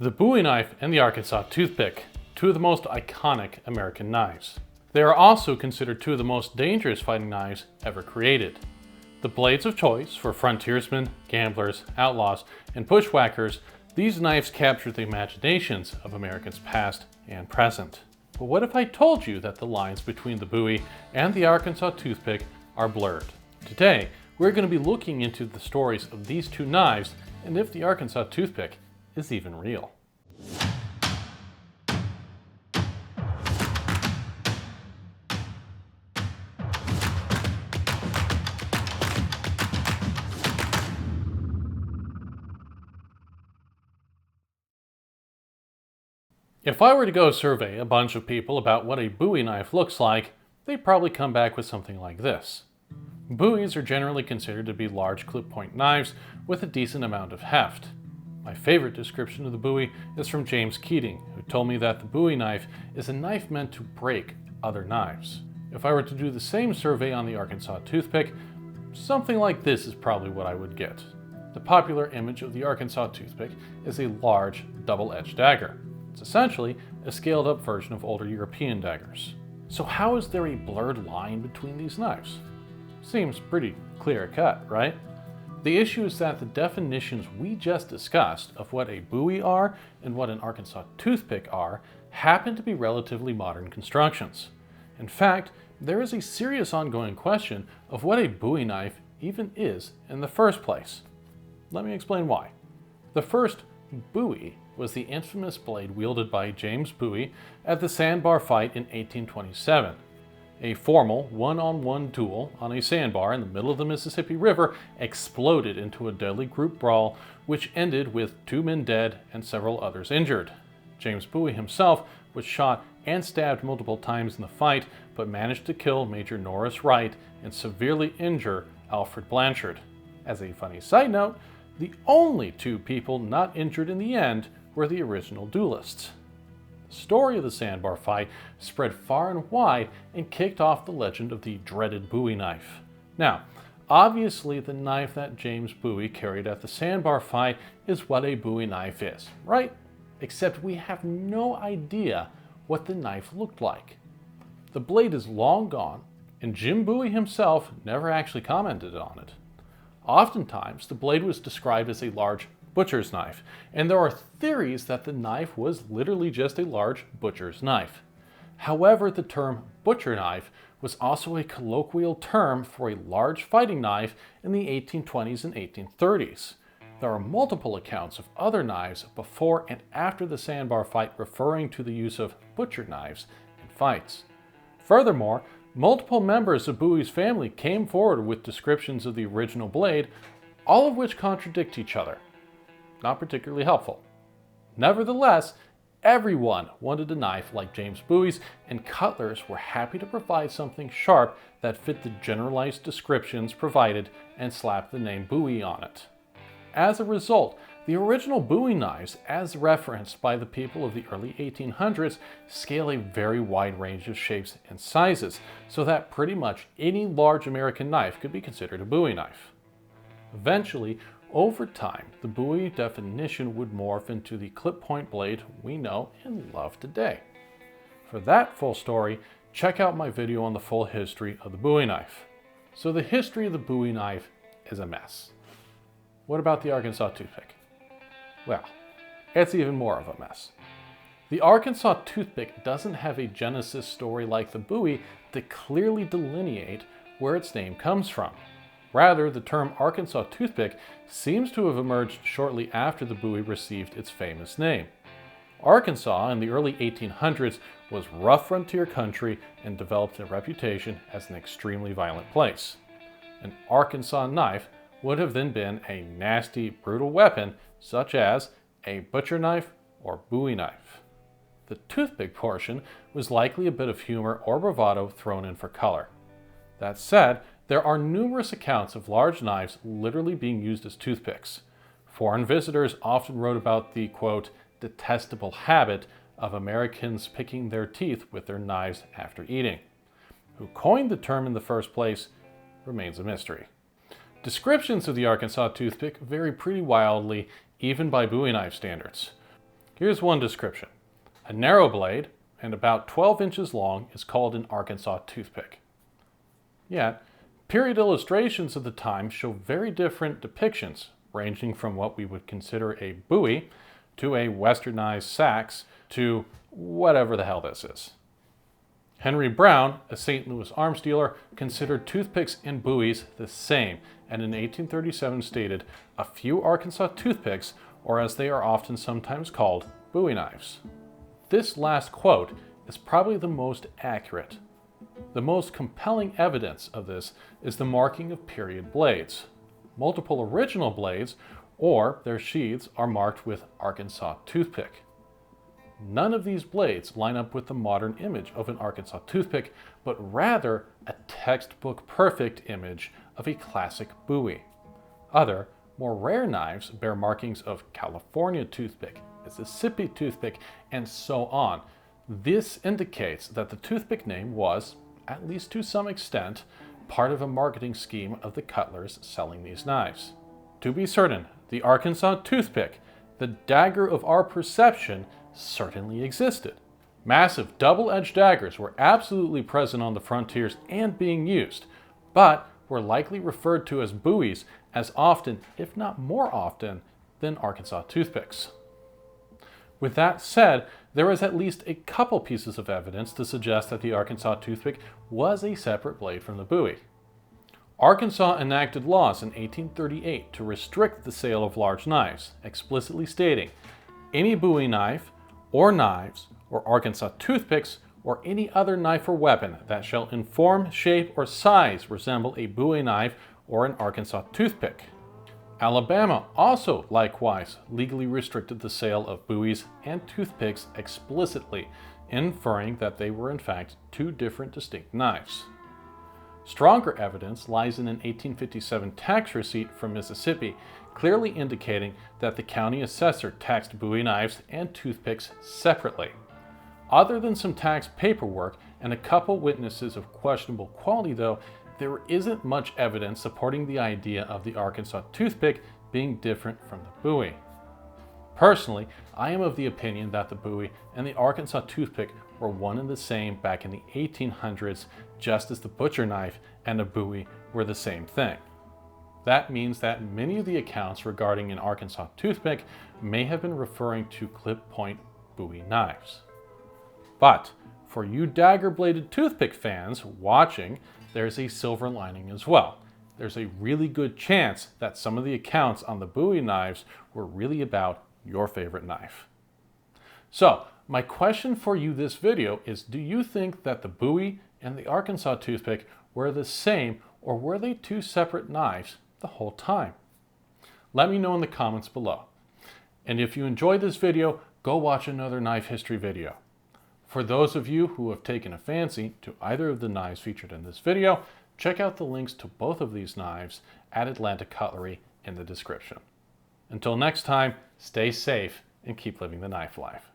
The Bowie knife and the Arkansas Toothpick, two of the most iconic American knives. They are also considered two of the most dangerous fighting knives ever created. The blades of choice for frontiersmen, gamblers, outlaws, and bushwhackers, these knives capture the imaginations of Americans past and present. But what if I told you that the lines between the Bowie and the Arkansas Toothpick are blurred? Today, we're going to be looking into the stories of these two knives and if the Arkansas Toothpick is even real. If I were to go survey a bunch of people about what a Bowie knife looks like, they'd probably come back with something like this. Bowies are generally considered to be large clip-point knives with a decent amount of heft. My favorite description of the Bowie is from James Keating, who told me that the Bowie knife is a knife meant to break other knives. If I were to do the same survey on the Arkansas Toothpick, something like this is probably what I would get. The popular image of the Arkansas Toothpick is a large, double-edged dagger. It's essentially a scaled-up version of older European daggers. So how is there a blurred line between these knives? Seems pretty clear-cut, right? The issue is that the definitions we just discussed of what a Bowie are and what an Arkansas Toothpick are happen to be relatively modern constructions. In fact, there is a serious ongoing question of what a Bowie knife even is in the first place. Let me explain why. The first Bowie was the infamous blade wielded by James Bowie at the sandbar fight in 1827. A formal one-on-one duel on a sandbar in the middle of the Mississippi River exploded into a deadly group brawl which ended with 2 men dead and several others injured. James Bowie himself was shot and stabbed multiple times in the fight, but managed to kill Major Norris Wright and severely injure Alfred Blanchard. As a funny side note, the only 2 people not injured in the end were the original duelists. The story of the sandbar fight spread far and wide and kicked off the legend of the dreaded Bowie knife. Now, obviously the knife that James Bowie carried at the sandbar fight is what a Bowie knife is, right? Except we have no idea what the knife looked like. The blade is long gone, and Jim Bowie himself never actually commented on it. Oftentimes, the blade was described as a large butcher's knife, and there are theories that the knife was literally just a large butcher's knife. However, the term butcher knife was also a colloquial term for a large fighting knife in the 1820s and 1830s. There are multiple accounts of other knives before and after the sandbar fight referring to the use of butcher knives in fights. Furthermore, multiple members of Bowie's family came forward with descriptions of the original blade, all of which contradict each other. Not particularly helpful. Nevertheless, everyone wanted a knife like James Bowie's, and cutlers were happy to provide something sharp that fit the generalized descriptions provided and slap the name Bowie on it. As a result, the original Bowie knives, as referenced by the people of the early 1800s, scale a very wide range of shapes and sizes, so that pretty much any large American knife could be considered a Bowie knife. Eventually, over time, the Bowie definition would morph into the clip-point blade we know and love today. For that full story, check out my video on the full history of the Bowie knife. So the history of the Bowie knife is a mess. What about the Arkansas Toothpick? Well, it's even more of a mess. The Arkansas Toothpick doesn't have a genesis story like the Bowie to clearly delineate where its name comes from. Rather, the term Arkansas Toothpick seems to have emerged shortly after the Bowie received its famous name. Arkansas in the early 1800s was rough frontier country and developed a reputation as an extremely violent place. An Arkansas knife would have then been a nasty, brutal weapon such as a butcher knife or Bowie knife. The toothpick portion was likely a bit of humor or bravado thrown in for color. That said, there are numerous accounts of large knives literally being used as toothpicks. Foreign visitors often wrote about the, quote, detestable habit of Americans picking their teeth with their knives after eating. Who coined the term in the first place remains a mystery. Descriptions of the Arkansas Toothpick vary pretty wildly, even by Bowie knife standards. Here's one description. A narrow blade, and about 12 inches long, is called an Arkansas toothpick. Yet, period illustrations of the time show very different depictions, ranging from what we would consider a Bowie, to a westernized sax, to whatever the hell this is. Henry Brown, a St. Louis arms dealer, considered toothpicks and Bowies the same, and in 1837 stated, "A few Arkansas toothpicks, or as they are often sometimes called, Bowie knives." This last quote is probably the most accurate. The most compelling evidence of this is the marking of period blades. Multiple original blades, or their sheaths, are marked with Arkansas toothpick. None of these blades line up with the modern image of an Arkansas toothpick, but rather a textbook perfect image of a classic Bowie. Other, more rare knives bear markings of California toothpick, Mississippi toothpick, and so on. This indicates that the toothpick name was, at least to some extent, part of a marketing scheme of the cutlers selling these knives. To be certain, the Arkansas toothpick, the dagger of our perception, certainly existed. Massive double-edged daggers were absolutely present on the frontiers and being used, but were likely referred to as Bowies as often, if not more often, than Arkansas toothpicks. With that said, there is at least a couple pieces of evidence to suggest that the Arkansas toothpick was a separate blade from the Bowie. Arkansas enacted laws in 1838 to restrict the sale of large knives, explicitly stating, "Any Bowie knife, or knives, or Arkansas toothpicks, or any other knife or weapon that shall in form, shape, or size resemble a Bowie knife or an Arkansas toothpick." Alabama also likewise legally restricted the sale of Bowies and toothpicks explicitly, inferring that they were in fact two different distinct knives. Stronger evidence lies in an 1857 tax receipt from Mississippi, clearly indicating that the county assessor taxed Bowie knives and toothpicks separately. Other than some tax paperwork and a couple witnesses of questionable quality though, there isn't much evidence supporting the idea of the Arkansas toothpick being different from the Bowie. Personally, I am of the opinion that the Bowie and the Arkansas toothpick were one and the same back in the 1800s, just as the butcher knife and a Bowie were the same thing. That means that many of the accounts regarding an Arkansas toothpick may have been referring to clip-point Bowie knives. But for you dagger-bladed toothpick fans watching, there's a silver lining as well. There's a really good chance that some of the accounts on the Bowie knives were really about your favorite knife. So, my question for you this video is, do you think that the Bowie and the Arkansas toothpick were the same, or were they two separate knives the whole time? Let me know in the comments below. And if you enjoyed this video, go watch another knife history video. For those of you who have taken a fancy to either of the knives featured in this video, check out the links to both of these knives at Atlantic Cutlery in the description. Until next time, stay safe and keep living the knife life.